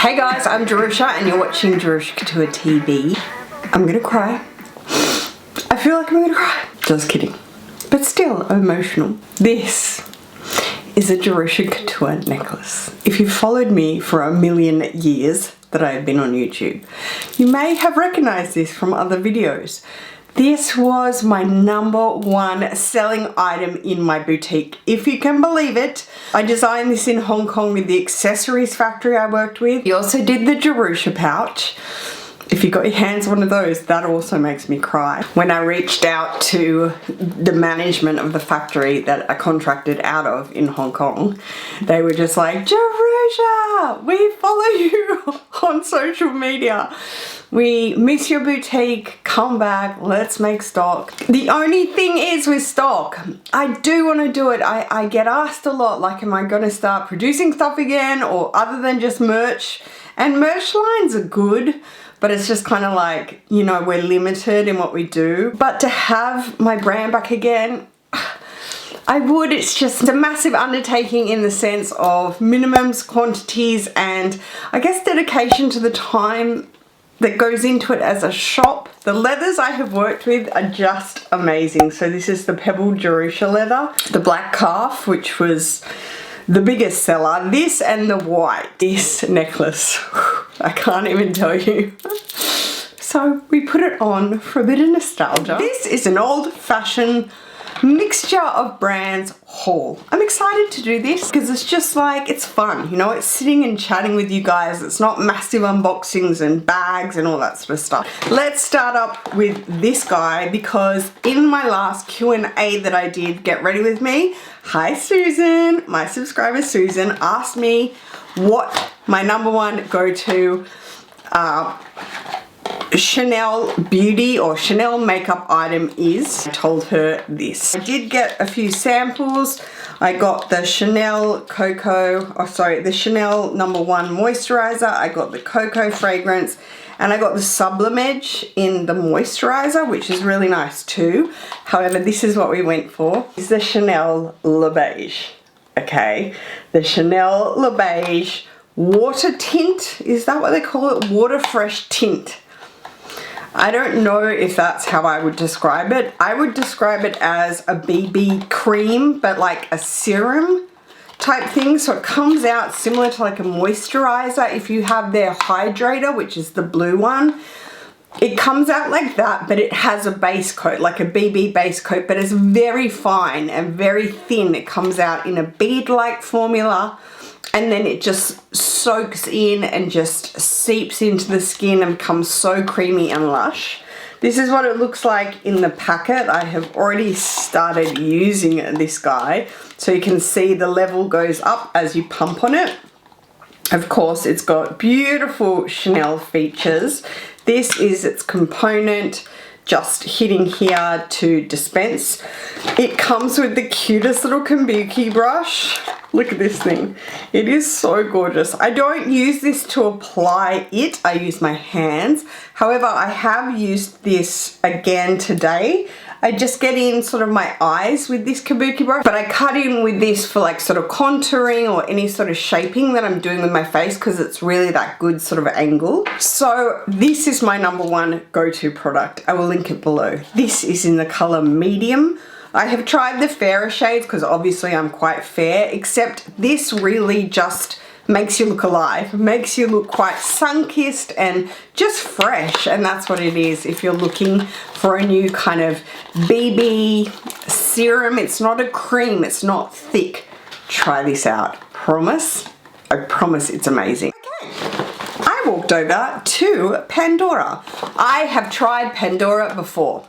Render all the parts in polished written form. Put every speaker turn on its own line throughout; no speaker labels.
Hey guys, I'm Jerusha and you're watching Jerusha Couture TV. I'm gonna cry. I feel like I'm gonna cry. Just kidding. But still, I'm emotional. This is a Jerusha Couture necklace. If you've followed me for a million years that I have been on YouTube, you may have recognized this from other videos. This was my #1 selling item in my boutique, if you can believe it. I designed this in Hong Kong with the accessories factory I worked with. You also did the Jerusha pouch. If you got your hands on one of those, that also makes me cry. When I reached out to the management of the factory that I contracted out of in Hong Kong, they were just like, Jerusha, we follow you on social media. We miss your boutique, come back, let's make stock. The only thing is with stock, I do want to do it. I get asked a lot, like, am I going to start producing stuff again, or other than just merch? And merch lines are good, but it's just kind of like, you know, we're limited in what we do. But to have my brand back again, I would. It's just a massive undertaking in the sense of minimums, quantities, and I guess dedication to the time that goes into it as a shop. The leathers I have worked with are just amazing. So this is the pebbled Jerusha leather, the black calf, which was the biggest seller, this and the white. This necklace, I can't even tell you. So we put it on for a bit of nostalgia. This is an old-fashioned mixture of brands haul. I'm excited to do this because it's just like, it's fun, you know, it's sitting and chatting with you guys. It's not massive unboxings and bags and all that sort of stuff. Let's start up with this guy because in my last Q&A that I did, get ready with me. Hi Susan, my subscriber Susan asked me what my #1 go-to Chanel beauty or Chanel makeup item is. I told her this. I did get a few samples. I got the Chanel Cocoa, the Chanel #1 moisturizer. I got the Cocoa fragrance and I got the Sublimage in the moisturizer, which is really nice too. However, this is what we went for. This is the Chanel Le Beige. Okay, the Chanel Le Beige water tint. Is that what they call it? Water fresh tint. I don't know if that's how I would describe it. I would describe it as a BB cream, but like a serum type thing. So it comes out similar to like a moisturizer. If you have their hydrator, which is the blue one, it comes out like that, but it has a base coat, like a BB base coat, but it's very fine and very thin. It comes out in a bead-like formula. And then it just soaks in and just seeps into the skin and becomes so creamy and lush. This is what it looks like in the packet. I have already started using this guy. So you can see the level goes up as you pump on it. Of course, it's got beautiful Chanel features. This is its component, just hitting here to dispense. It comes with the cutest little kabuki brush. Look at this thing. It is so gorgeous. I don't use this to apply it. I use my hands. However, I have used this again today. I just get in sort of my eyes with this kabuki brush, but I cut in with this for like sort of contouring or any sort of shaping that I'm doing with my face because it's really that good sort of angle. So this is my #1 go-to product. I will link it below. This is in the color medium. I have tried the fairer shades because obviously I'm quite fair, except this really just makes you look alive, makes you look quite sun-kissed and just fresh, and that's what it is. If you're looking for a new kind of BB serum, it's not a cream, it's not thick. Try this out, promise. I promise it's amazing. Okay, I walked over to Pandora. I have tried Pandora before.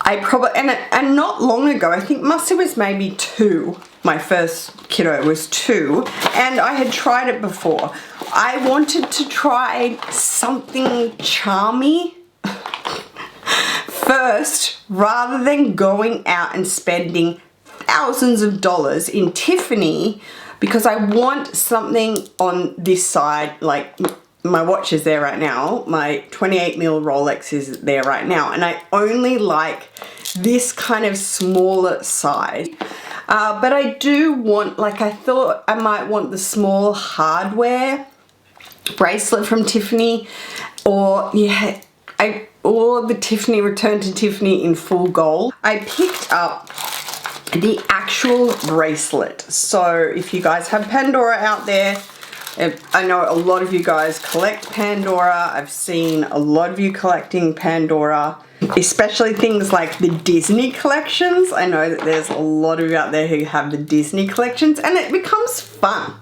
I probably, and not long ago, I think it was maybe 2. My first kiddo was 2, and I had tried it before. I wanted to try something charmy first, rather than going out and spending thousands of dollars in Tiffany, because I want something on this side, like my watch is there right now, my 28mm Rolex is there right now, and I only like this kind of smaller size. But I do want, like, I thought I might want the small hardware bracelet from Tiffany, or yeah, or the Tiffany Return to Tiffany in full gold. I picked up the actual bracelet. So if you guys have Pandora out there, I know a lot of you guys collect Pandora. I've seen a lot of you collecting Pandora, especially things like the Disney collections. I know that there's a lot of you out there who have the Disney collections, and it becomes fun.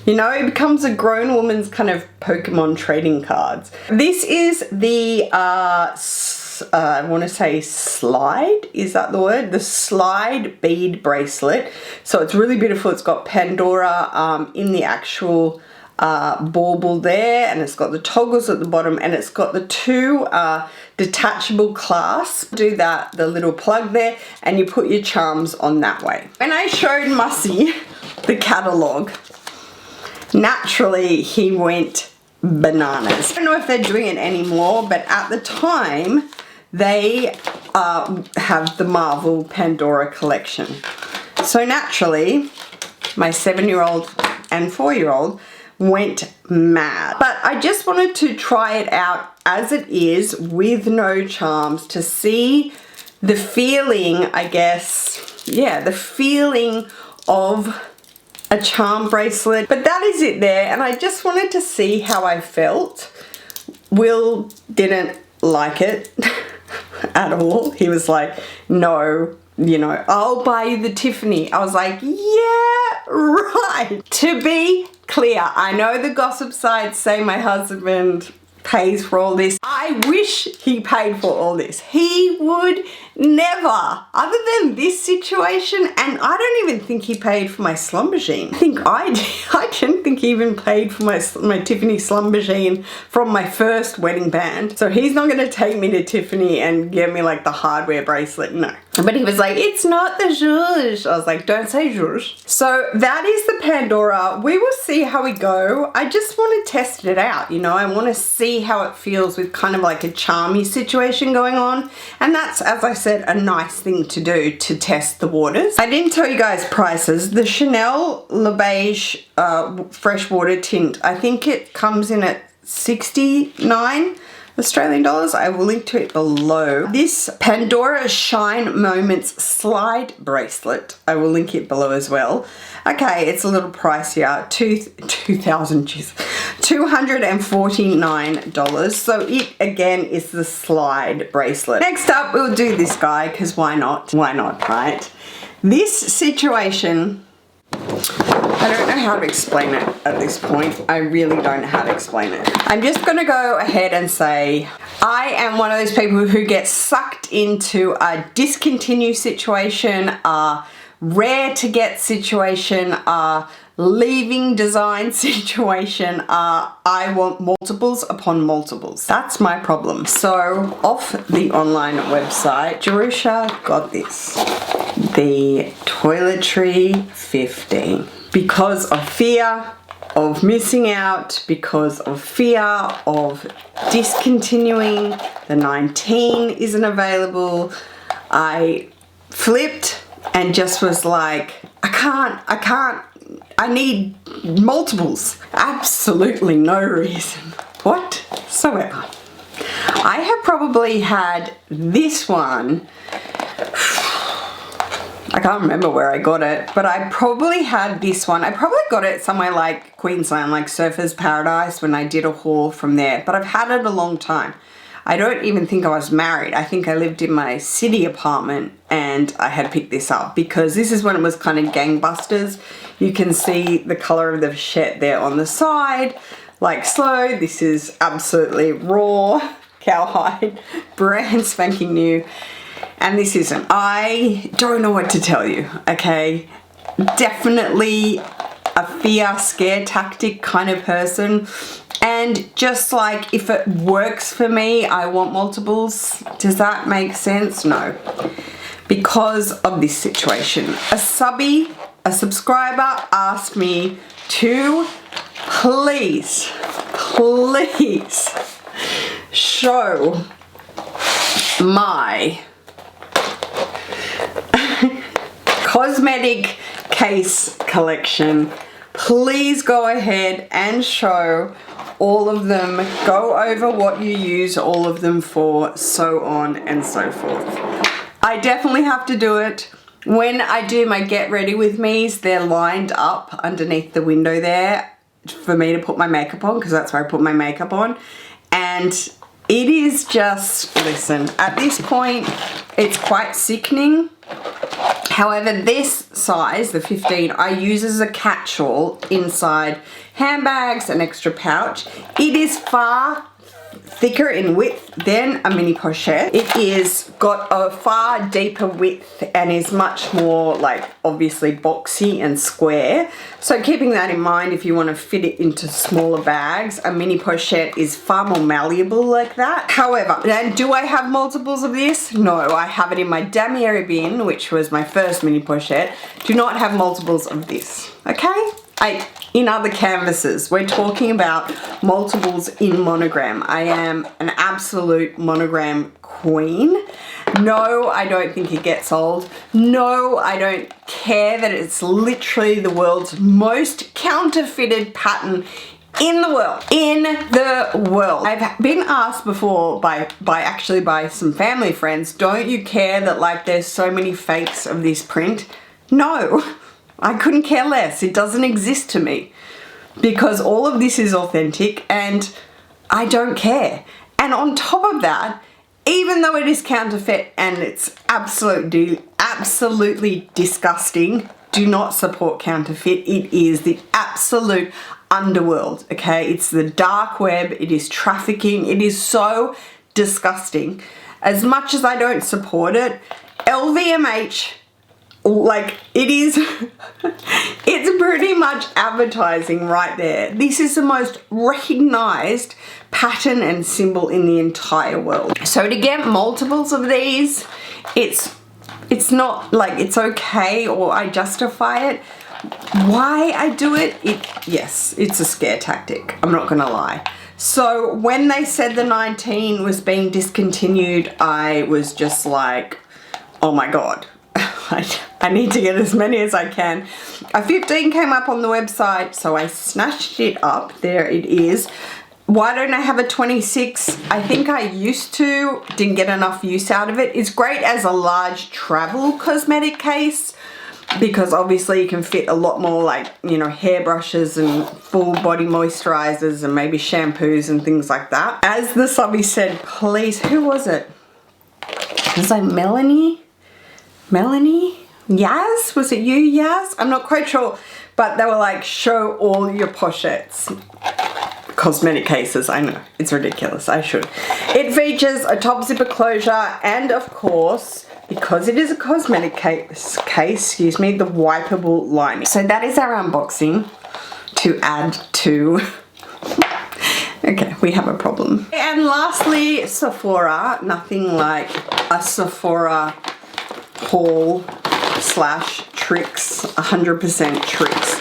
You know, it becomes a grown woman's kind of Pokemon trading cards. This is the, I want to say slide, is that the word? The slide bead bracelet. So it's really beautiful. It's got Pandora in the actual bauble there, and it's got the toggles at the bottom, and it's got the two detachable clasps. Do that, the little plug there, and you put your charms on that way. When I showed Mussy the catalogue, naturally he went bananas. I don't know if they're doing it anymore, but at the time they have the Marvel Pandora collection. So naturally my 7-year-old and 4-year-old went mad. But I just wanted to try it out as it is with no charms to see the feeling, I guess, yeah, the feeling of a charm bracelet. But that is it there, and I just wanted to see how I felt. Will didn't like it at all. He was like, no, you know, I'll buy you the Tiffany. I was like, yeah, right. To be clear, I know the gossip sites say my husband pays for all this. I wish he paid for all this. He would never, other than this situation, and I don't even think he paid for my slum machine. I think I didn't think he even paid for my Tiffany slum machine from my first wedding band. So he's not gonna take me to Tiffany and get me like the hardware bracelet, no. But he was like, it's not the zhuzh. I was like, don't say zhuzh. So that is the Pandora. We will see how we go. I just want to test it out, you know. I want to see how it feels with kind of like a charmy situation going on. And that's, as I said, a nice thing to do to test the waters. I didn't tell you guys prices. The Chanel Le Beige freshwater tint, I think it comes in at 69 Australian dollars. I will link to it below. This Pandora Shine Moments slide bracelet, I will link it below as well. Okay, it's a little pricier, $249. So it again is the slide bracelet. Next up, we'll do this guy, because why not? Why not, right? This situation, I don't know how to explain it at this point. I really don't know how to explain it. I'm just gonna go ahead and say I am one of those people who gets sucked into a discontinue situation, a rare to get situation, a leaving design situation. I want multiples upon multiples. That's my problem. So off the online website, Jerusha got this, the Toiletry 15. Because of fear of missing out, because of fear of discontinuing, the 19 isn't available, I flipped and just was like, I can't, I need multiples. Absolutely no reason whatsoever. I have probably had this one, I can't remember where I got it, but I probably had this one. I probably got it somewhere like Queensland, like Surfers Paradise, when I did a haul from there, but I've had it a long time. I don't even think I was married. I think I lived in my city apartment and I had picked this up because this is when it was kind of gangbusters. You can see the color of the vachette there on the side, like so. This is absolutely raw cowhide, brand spanking new. And this isn't. I don't know what to tell you, okay? Definitely a fear, scare tactic kind of person. And just like, if it works for me, I want multiples. Does that make sense? No. Because of this situation. A subby, a subscriber asked me to please show my cosmetic case collection. please go ahead and show all of them. Go over what you use all of them for, so on and so forth. I definitely have to do it. When I do my get ready with me's, they're lined up underneath the window there for me to put my makeup on, because that's where I put my makeup on. And it is just, listen, at this point, it's quite sickening. However, this size, the 15, I use as a catch-all inside handbags, an extra pouch. It is far thicker in width than a mini pochette. It is got a far deeper width and is much more, like, obviously boxy and square. So keeping that in mind, if you want to fit it into smaller bags, a mini pochette is far more malleable like that. However, and do I have multiples of this? No, I have it in my damier bin, which was my first mini pochette. Do not have multiples of this, okay? In other canvases, we're talking about multiples in monogram. I am an absolute monogram queen. No, I don't think it gets old. No, I don't care that it's literally the world's most counterfeited pattern in the world. In the world. I've been asked before by some family friends, don't you care that, like, there's so many fakes of this print? No. I couldn't care less. It doesn't exist to me, because all of this is authentic and I don't care. And on top of that, even though it is counterfeit and it's absolutely disgusting, do not support counterfeit. It is the absolute underworld, okay? It's the dark web. It is trafficking. It is so disgusting. As much as I don't support it, LVMH, like, it is, it's pretty much advertising right there. This is the most recognized pattern and symbol in the entire world. So to get multiples of these, it's not like it's okay or I justify it. Why I do it, yes, it's a scare tactic. I'm not gonna lie. So when they said the 19 was being discontinued, I was just like, oh my God. I need to get as many as I can. A 15 came up on the website, so I snatched it up. There it is. Why don't I have a 26? I think I used to, didn't get enough use out of it. It's great as a large travel cosmetic case, because obviously you can fit a lot more, like, you know, hairbrushes and full body moisturizers and maybe shampoos and things like that. As the subby said, please, who was it? Was it Melanie? Yaz? Was it you, Yaz? I'm not quite sure, but they were like, show all your pochettes. Cosmetic cases, I know, it's ridiculous, I should. It features a top zipper closure and, of course, because it is a cosmetic case, excuse me, the wipeable lining. So that is our unboxing to add to... Okay, we have a problem. And lastly, Sephora. Nothing like a Sephora haul slash tricks, 100% tricks.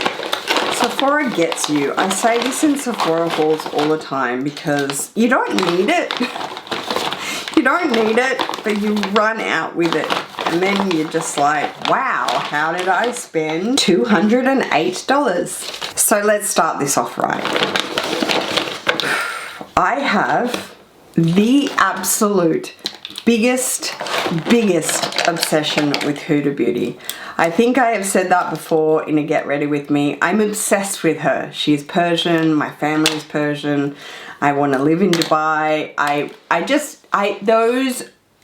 Sephora gets you. I say this in Sephora hauls all the time because you don't need it. You don't need it, but you run out with it. And then you're just like, wow, how did I spend $208? So let's start this off right. I have the absolute biggest obsession with Huda Beauty. I think I have said that before in a Get Ready With Me. I'm obsessed with her. She's Persian, my family's Persian. I want to live in Dubai. Those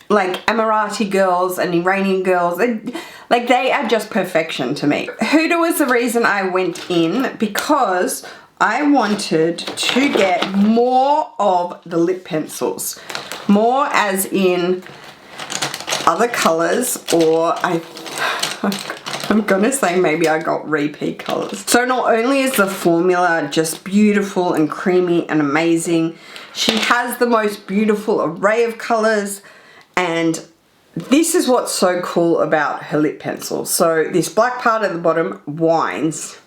like Emirati girls and Iranian girls, they are just perfection to me. Huda was the reason I went in, because I wanted to get more of the lip pencils. More as in other colors, or I'm gonna say maybe I got repeat colors. So not only is the formula just beautiful and creamy and amazing, she has the most beautiful array of colors, and this is what's so cool about her lip pencil. So this black part at the bottom winds.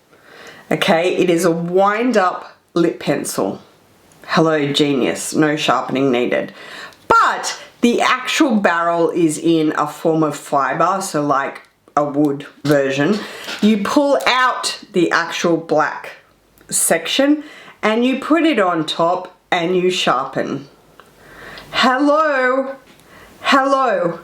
Okay, it is a wind up lip pencil. Hello, genius, no sharpening needed. But the actual barrel is in a form of fiber, so like a wood version. You pull out the actual black section and you put it on top and you sharpen. Hello, hello.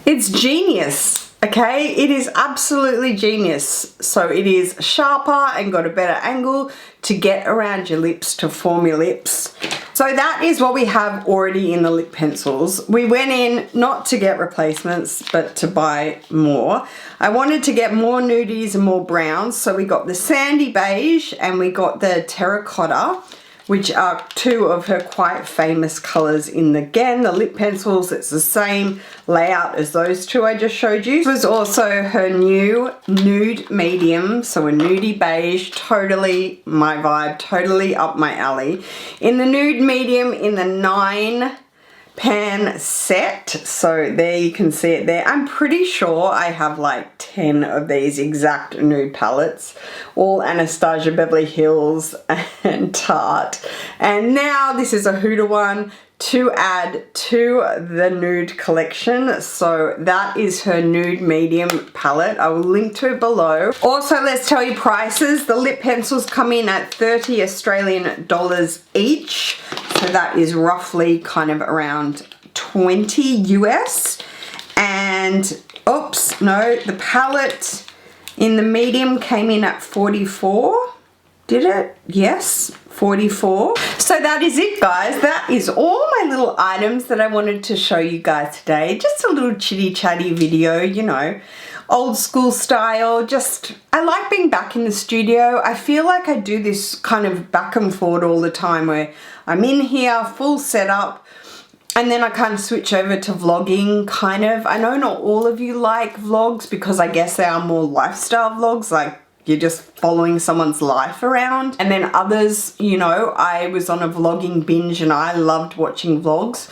It's genius, okay? It is absolutely genius. So it is sharper and got a better angle to get around your lips to form your lips. So that is what we have already in the lip pencils. We went in not to get replacements, but to buy more. I wanted to get more nudies and more browns, so we got the sandy beige and we got the terracotta, which are two of her quite famous colors in the lip pencils. It's the same layout as those two I just showed you. This was also her new nude medium, so a nudie beige, totally my vibe, totally up my alley. In the nude medium in the 9 pan set, so there you can see it there. I'm pretty sure I have like 10 of these exact nude palettes, all Anastasia Beverly Hills and Tarte. And now this is a Huda one to add to the nude collection. So that is her nude medium palette. I will link to it below. Also, let's tell you prices. The lip pencils come in at 30 Australian dollars each. So that is roughly kind of around 20 US. And oops, no, the palette in the medium came in at 44. Did it? Yes, 44. So that is it, guys. That is all my little items that I wanted to show you guys today. Just a little chitty chatty video, you know, old school style. Just, I like being back in the studio. I feel like I do this kind of back and forward all the time where I'm in here, full setup, and then I kind of switch over to vlogging, kind of. I know not all of you like vlogs because I guess they are more lifestyle vlogs, like you're just following someone's life around. And then others, you know, I was on a vlogging binge and I loved watching vlogs.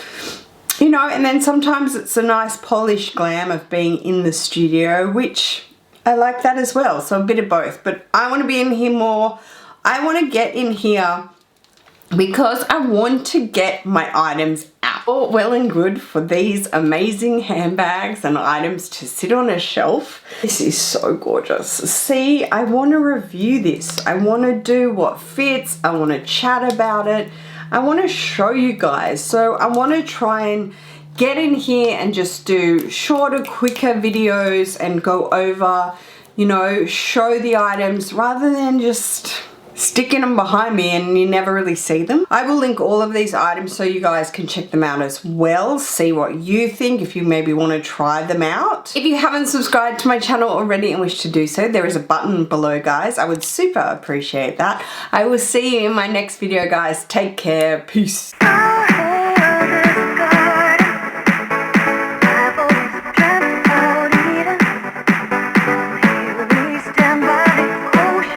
You know, and then sometimes it's a nice polished glam of being in the studio, which I like that as well. So a bit of both. But I want to be in here more. I want to get in here because I want to get my items out. All well and good for these amazing handbags and items to sit on a shelf. This is so gorgeous. See, I want to review this. I want to do what fits. I want to chat about it. I want to show you guys. So I want to try and get in here and just do shorter, quicker videos and go over, you know, show the items rather than just sticking them behind me and you never really see them. I will link all of these items so you guys can check them out as well. See what you think if you maybe want to try them out. If you haven't subscribed to my channel already and wish to do so, there is a button below, guys. I would super appreciate that. I will see you in my next video, guys. Take care. Peace.